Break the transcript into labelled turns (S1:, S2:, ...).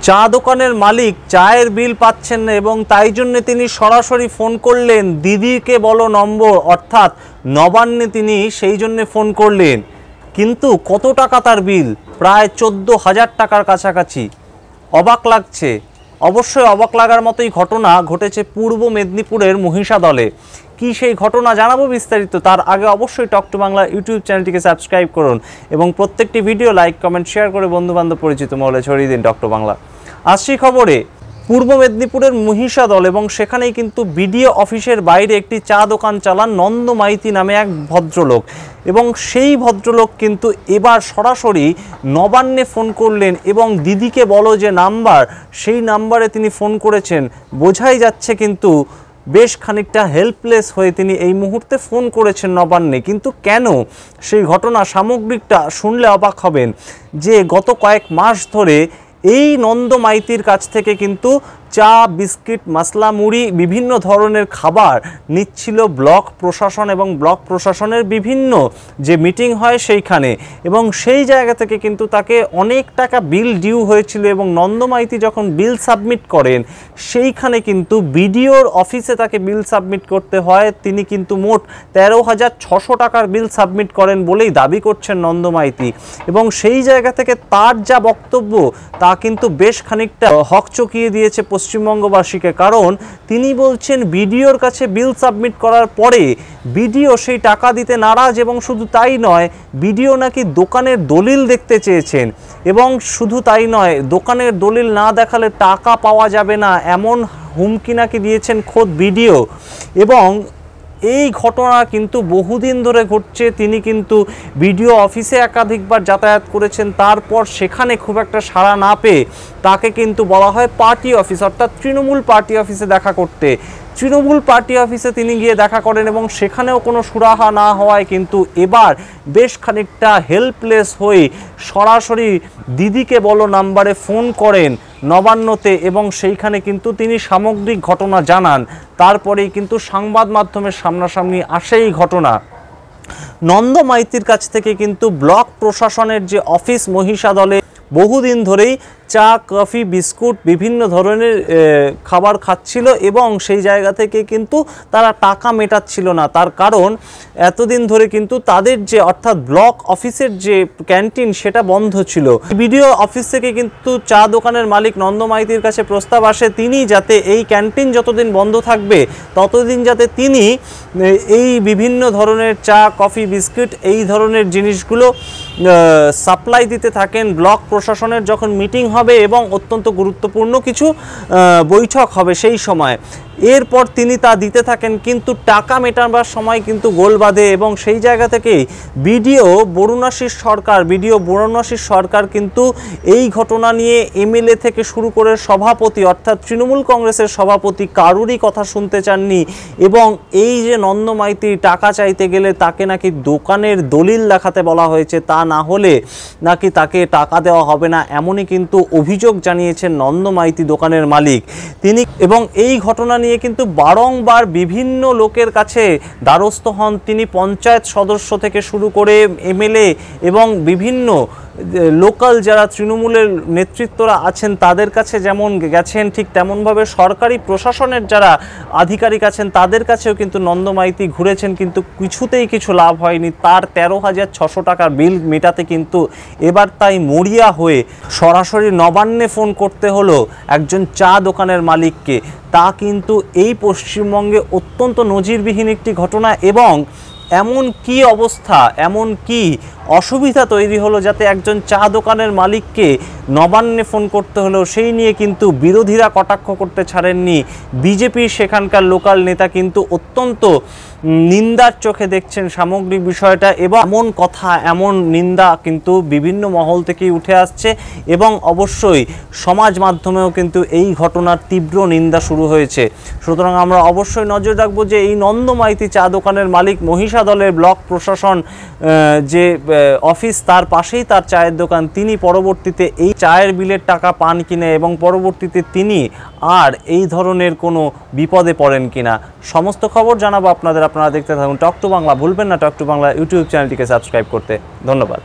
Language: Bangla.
S1: চা দোকানের মালিক চায়ের বিল পাচ্ছেন না এবং তাই জন্য তিনি সরাসরি ফোন করলেন দিদিকে বলো নম্বর, অর্থাৎ নবান্নে তিনি সেই জন্য ফোন করলেন। কিন্তু কত টাকা তার বিল? প্রায় 14,000 টাকার কাছাকাছি। অবাক লাগছে, অবশ্যই অবাক লাগার মতোই ঘটনা ঘটেছে পূর্ব মেদিনীপুরের মহিষাদলে। কি সেই ঘটনা জানাবো বিস্তারিত, তার আগে অবশ্যই টক টু বাংলা ইউটিউব চ্যানেলটিকে সাবস্ক্রাইব করুন এবং প্রত্যেকটি ভিডিও লাইক কমেন্ট শেয়ার করে বন্ধুবান্ধব পরিচিত মহলে ছড়িয়ে দিন টক টু বাংলা। আসছি খবরে, পূর্ব মেদিনীপুরের মহিষাদল এবং সেখানেই কিন্তু বিডিও অফিসের বাইরে একটি চা দোকান চালান নন্দ মাইতি নামে এক ভদ্রলোক এবং সেই ভদ্রলোক কিন্তু এবার সরাসরি নবান্নে ফোন করলেন এবং দিদিকে বলো যে নাম্বার, সেই নাম্বারে তিনি ফোন করেছেন। বোঝাই যাচ্ছে কিন্তু বেশ খানিকটা হেল্পলেস হয়ে তিনি এই মুহূর্তে ফোন করেছেন নবান্নে। কিন্তু কেন, সেই ঘটনা সামগ্রিকটা শুনলে অবাক হবেন যে গত কয়েক মাস ধরে এই নন্দ মাইতির কাছ থেকে কিন্তু চা, বিস্কিট, মশলা, মুড়ি বিভিন্ন ধরনের খাবার নিচ্ছিল ব্লক প্রশাসন এবং ব্লক প্রশাসনের বিভিন্ন যে মিটিং হয় সেইখানে, এবং সেই জায়গা থেকে কিন্তু তাকে অনেক টাকা বিল ডিউ হয়েছিল এবং নন্দ মাইতি যখন বিল সাবমিট করেন সেইখানে কিন্তু বিডিওর অফিসে তাকে বিল সাবমিট করতে হয়। তিনি কিন্তু মোট 13,600 টাকার বিল সাবমিট করেন বলেই দাবি করছেন নন্দ মাইতি এবং সেই জায়গা থেকে তার যা বক্তব্য তা কিন্তু বেশ খানিকটা হকচকিয়ে দিয়েছে পশ্চিমবঙ্গবাসীকে। কারণ তিনি বলছেন বিডিওর কাছে বিল সাবমিট করার পরে বিডিও সেই টাকা দিতে নারাজ এবং শুধু তাই নয়, বিডিও নাকি দোকানের দলিল দেখতে চেয়েছেন এবং শুধু তাই নয়, দোকানের দলিল না দেখালে টাকা পাওয়া যাবে না এমন হুমকি নাকি দিয়েছেন খোদ বিডিও। এবং এই ঘটনা কিন্তু বহুদিন ধরে ঘটছে। তিনি কিন্তু বিডিও অফিসে একাধিকবার যাতায়াত করেছেন, তারপর সেখানে খুব একটা সাড়া না পেয়ে তাকে কিন্তু বলা হয় পার্টি অফিস, অর্থাৎ তৃণমূল পার্টি অফিসে দেখা করতে। তৃণমূল পার্টি অফিসে তিনি গিয়ে দেখা করেন এবং সেখানেও কোনো সুরাহা না হওয়ায় কিন্তু এবার বেশ খানিকটা হেল্পলেস হয়ে সরাসরি দিদিকে বলো নাম্বারে ফোন করেন নবান্নতে এবং সেইখানে কিন্তু তিনি সামগ্রিক ঘটনা জানান। তারপরেই কিন্তু সংবাদ মাধ্যমের সামনাসামনি আসে এই ঘটনা। নন্দ মাইতির কাছ থেকে কিন্তু ব্লক প্রশাসনের যে অফিস মহিষাদলে বহুদিন ধরেই চা, কফি, বিস্কুট বিভিন্ন ধরনের খাবার খাচ্ছিল এবং সেই জায়গা থেকে কিন্তু তারা টাকা মেটাচ্ছিল না। তার কারণ এতদিন ধরে কিন্তু তাদের যে অর্থাৎ ব্লক অফিসের যে ক্যান্টিন সেটা বন্ধ ছিল। বিডিও অফিস থেকে কিন্তু চা দোকানের মালিক নন্দ মাইতির কাছে প্রস্তাব আসে তিনি যাতে এই ক্যান্টিন যতদিন বন্ধ থাকবে ততদিন যাতে তিনি এই বিভিন্ন ধরনের চা, কফি, বিস্কিট এই ধরনের জিনিসগুলো সাপ্লাই দিতে থাকেন ব্লক প্রশাসনের যখন মিটিং হবে এবং অত্যন্ত গুরুত্বপূর্ণ কিছু বৈঠক হবে সেই সময়। এরপর তিনি তা দিতে থাকেন, কিন্তু টাকা মেটাবার সময় কিন্তু গোল বাঁধে এবং সেই জায়গা থেকেই বিডিও বরুণাশিস সরকার কিন্তু এই ঘটনা নিয়ে এমএলএ থেকে শুরু করে সভাপতি অর্থাৎ তৃণমূল কংগ্রেসের সভাপতি কারুরই কথা শুনতে চাননি এবং এই যে নন্দ মাইতি টাকা চাইতে গেলে তাকে নাকি দোকানের দলিল দেখাতে বলা হয়েছে, তা না হলে নাকি তাকে টাকা দেওয়া হবে না, এমনই কিন্তু অভিযোগ জানিয়েছেন নন্দ মাইতি দোকানের মালিক তিনি। এবং এই ঘটনা নিয়ে কিন্তু বারংবার বিভিন্ন লোকের কাছে দ্বারস্থ হন তিনি, পঞ্চায়েত সদস্য থেকে শুরু করে এমএলএ এবং বিভিন্ন লোকাল যারা তৃণমূলের নেতৃত্বরা আছেন তাদের কাছে যেমন গেছেন, ঠিক তেমনভাবে সরকারি প্রশাসনের যারা আধিকারিক আছেন তাদের কাছেও কিন্তু নন্দ মাইতি ঘুরেছেন, কিন্তু কিছুতেই কিছু লাভ হয়নি। তার 13,600 টাকার বিল মেটাতে কিন্তু এবার তাই মরিয়া হয়ে সরাসরি নবান্নে ফোন করতে হলো একজন চা দোকানের মালিককে। তা কিন্তু এই পশ্চিমবঙ্গে অত্যন্ত নজিরবিহীন একটি ঘটনা এবং এমন কি অবস্থা, এমন কি অসুবিধা তৈরি হলো যাতে একজন চা দোকানের মালিককে নবান্নে ফোন করতে হলো, সেই নিয়ে কিন্তু বিরোধীরা কটাক্ষ করতে ছাড়েননি। বিজেপির সেখানকার লোকাল নেতা কিন্তু অত্যন্ত নিন্দার চোখে দেখছেন সামগ্রিক বিষয়টা এবং এমন কথা, এমন নিন্দা কিন্তু বিভিন্ন মহল থেকেই উঠে আসছে এবং অবশ্যই সমাজ মাধ্যমেও কিন্তু এই ঘটনার তীব্র নিন্দা শুরু হয়েছে। সুতরাং আমরা অবশ্যই নজর রাখবো যে এই নন্দ মাইতি চা দোকানের মালিক মহিষাদলের ব্লক প্রশাসন যে অফিস তার পাশেই তার চায়ের দোকান, তিনি পরবর্তীতে এই চায়ের বিলের টাকা পান কিনা এবং পরবর্তীতে তিনি আর এই ধরনের কোনো বিপদে পড়েন কিনা সমস্ত খবর জানাবো আপনাদের। আপনারা দেখতে থাকুন টক টু বাংলা। ভুলবেন না টক টু বাংলা ইউটিউব চ্যানেলটিকে সাবস্ক্রাইব করতে। ধন্যবাদ।